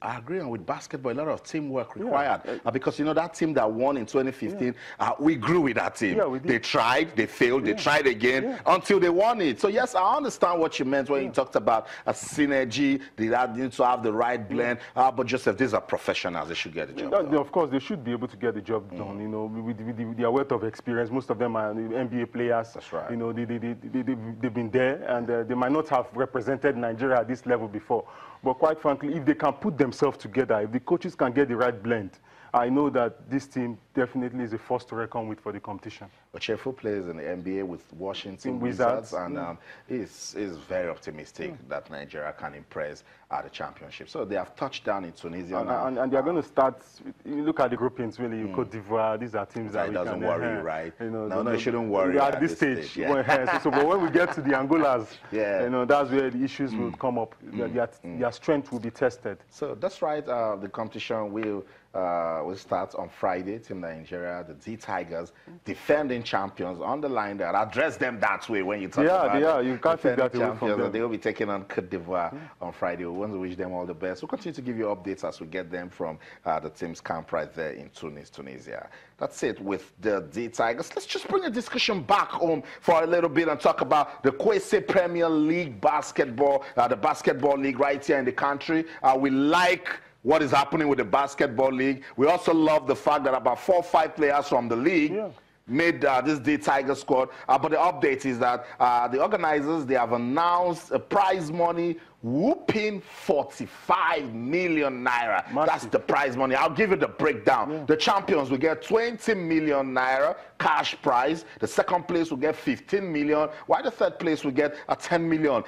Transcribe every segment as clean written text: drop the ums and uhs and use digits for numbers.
I agree, and with basketball, a lot of teamwork required. Because, you know, that team that won in 2015, we grew with that team. Yeah, we did. They tried, they failed, they tried again until they won it. So, yes, I understand what you meant when you talked about a synergy. They need to have the right blend. But, Joseph, these are professionals. They should get the job done. Of course, they should be able to get the job done. You know, with their wealth of experience, most of them are NBA players. That's right. You know, they've been there, and they might not have represented Nigeria at this level before. But quite frankly, if they can put themselves together, if the coaches can get the right blend, I know that this team definitely is a force to reckon with for the competition. But Chefu plays in the NBA with Washington Wizards, and is very optimistic that Nigeria can impress at the championship. So they have touched down in Tunisia and they're going to start. You look at the groupings, really. Cote d'Ivoire. These are teams that doesn't worry you, right? You know, no, it shouldn't worry at this stage. So, but when we get to the Angolas, you know, that's where the issues will come up. Their strength will be tested. So that's right. The competition will start on Friday. Team Nigeria, the D Tigers, defending champions. Underline that. Address them that way when you talk about you can't take that away from them. They will be taking on Cote d'Ivoire on Friday. We want to wish them all the best. We'll continue to give you updates as we get them from the team's camp right there in Tunis, Tunisia. That's it with the D Tigers. Let's just bring the discussion back home for a little bit and talk about the Kwesi Premier League basketball, the basketball league right here in the country. We like what is happening with the basketball league. We also love the fact that about 4 or 5 players from the league made this D Tiger squad. But the update is that the organizers, they have announced a prize money whooping 45 million naira. Massive. That's the prize money. I'll give you the breakdown. The champions will get 20 million naira cash prize. The second place will get 15 million, while the third place will get 10 million.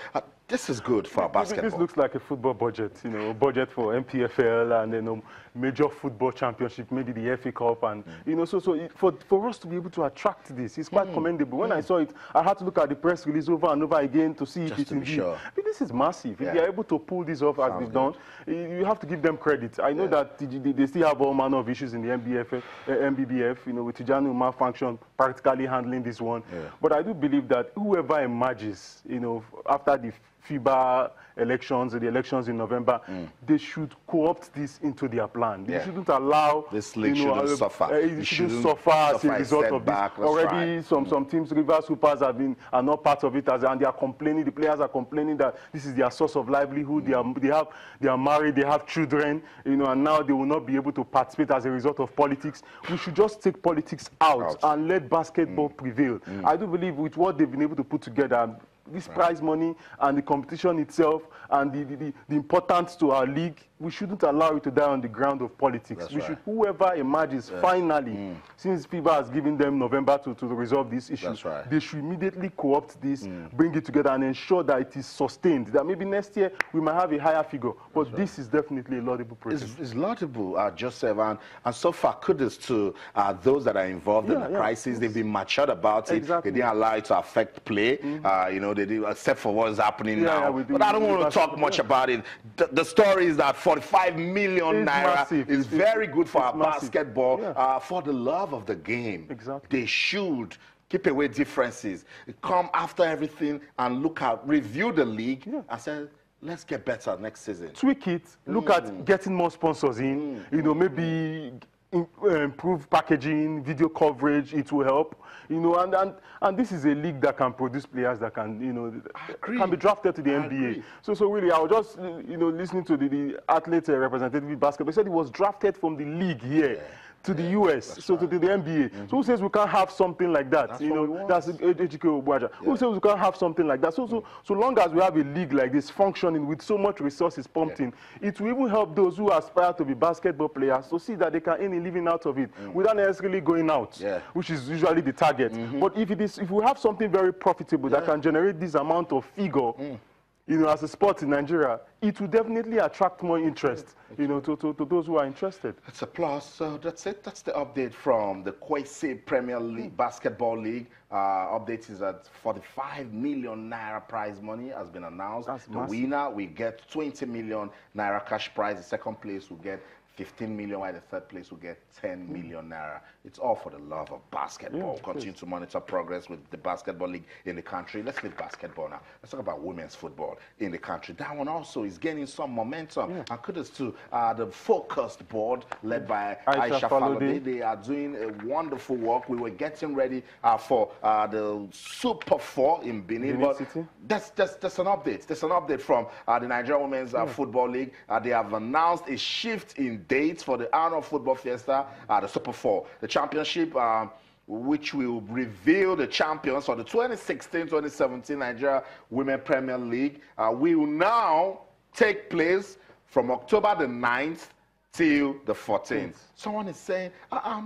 This is good for basketball. This looks like a football budget, you know, budget for NPFL and, you know, major football championship, maybe the FA Cup, and you know, so for us to be able to attract this, it's quite commendable. When I saw it, I had to look at the press release over and over again to see if it's indeed. I mean, this is massive. If they are able to pull this off as they've done, you have to give them credit. I know that they still have all manner of issues in the MBBF, you know, with Tijani malfunction practically handling this one. But I do believe that whoever emerges, you know, after the FIBA elections, the elections in November, they should co-opt this into their plan. They shouldn't allow this league shouldn't suffer. It shouldn't suffer as a result of this. Already, some teams, River Supers, are not part of it, and they are complaining. The players are complaining that this is their source of livelihood. They are married, they have children, you know, and now they will not be able to participate as a result of politics. We should just take politics out and let basketball prevail. I do believe with what they've been able to put together, this prize money and the competition itself and the importance to our league, we shouldn't allow it to die on the ground of politics. Whoever emerges finally, since FIBA has given them November to resolve this issue, they should immediately co-opt this, bring it together and ensure that it is sustained. That maybe next year we might have a higher figure, but this is definitely a laudable process. It's laudable, Joseph, and so far kudos to those that are involved in the crisis. They've been matured about it. They didn't allow it to affect play. You know, they did, except for what's happening now. But I don't want to talk much about it. The story is that 45 million naira is very good for our basketball, for the love of the game. They should keep away differences, come after everything and look at, review the league and say, let's get better next season. Tweak it, look at getting more sponsors in, you know, maybe improve packaging, video coverage, it will help. You know, and this is a league that can produce players that can, you know, can be drafted to the NBA. So really, I was just, you know, listening to the athlete representative basketball. He said he was drafted from the league here to the US, to the NBA. So who says we can't have something like that? You know, that's Ejike Obuaja. Who says we can't have something like that? So long as we have a league like this functioning with so much resources pumped in, it will even help those who aspire to be basketball players to see that they can earn a living out of it without necessarily going out, which is usually the target. But if we have something very profitable that can generate this amount of figure, you know, as a sport in Nigeria, it will definitely attract more interest, you know, to those who are interested. It's a plus. So that's it. That's the update from the Kwesi Premier League Basketball League. Update is that 45 million naira prize money has been announced. The winner will get 20 million naira cash prize. The second place will get 15 million, while the third place will get 10 million naira. It's all for the love of basketball. Continue to monitor progress with the basketball league in the country. Let's leave basketball now. Let's talk about women's football in the country. That one also is gaining some momentum. And kudos to the focused board led by Aisha Falode. They are doing a wonderful work. We were getting ready for the Super 4 in Benin. But City? That's an update. There's an update from the Nigerian Women's Football League. They have announced a shift in dates for the annual football fiesta, the Super 4. The championship, which will reveal the champions for the 2016-2017 Nigeria Women Premier League, will now take place from October the 9th till the 14th. Someone is saying,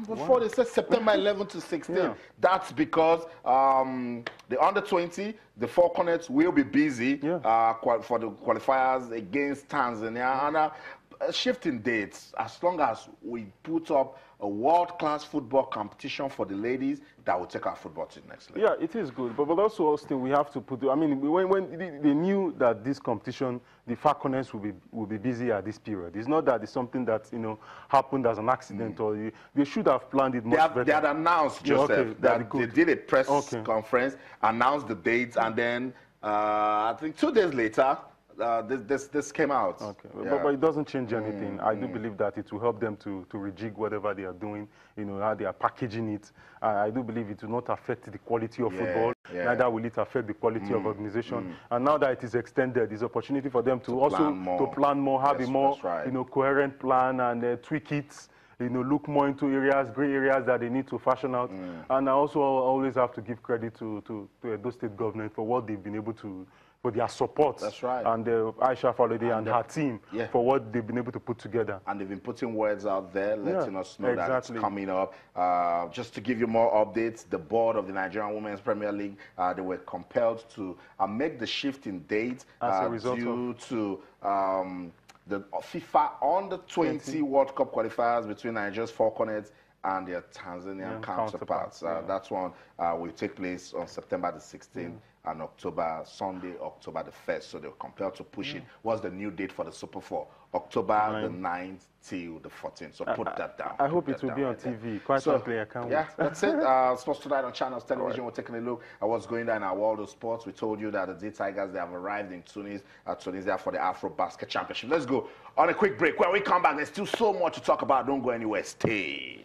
before they said September 11th to 16th. That's because the under-20, the four cornets will be busy for the qualifiers against Tanzania. And shifting dates, as long as we put up a world-class football competition for the ladies, that will take our football to the next level. Yeah, it is good. But also, Austin, we have to put, I mean, when they knew that this competition, the Falconers will be busy at this period. It's not that it's something that, you know, happened as an accident, or they should have planned it much better. They had announced, Joseph, that they did a press conference, announced the dates, and then I think 2 days later, this came out. Okay, but it doesn't change anything. I do believe that it will help them to rejig whatever they are doing, you know, how they are packaging it. I do believe it will not affect the quality of football, neither will it affect the quality of organization. And now that it is extended, there's opportunity for them to also plan more, have a more you know, coherent plan and tweak it. You know, look more into areas, gray areas that they need to fashion out. And I also always have to give credit to Edo State government for what they've been able to, for their support. That's right. And Aisha Falode and her team for what they've been able to put together. And they've been putting words out there, letting us know that it's coming up. Just to give you more updates, the board of the Nigerian Women's Premier League, they were compelled to make the shift in date due to the FIFA Under-20 World Cup qualifiers between Nigeria's four cornets and their Tanzanian counterparts. That one will take place on September the 16th and Sunday, October the 1st. So they were compelled to push it. What's the new date for the Super 4? October the 9th till the 14th. So put that down. I hope it will be on TV. Quite frankly, I can't wait. That's it. Sports Tonight on Channels Television. We're taking a look at what's going on in our world of sports. We told you that the D Tigers, they have arrived in Tunisia for the Afro Basket Championship. Let's go on a quick break. When we come back, there's still so much to talk about. Don't go anywhere. Stay.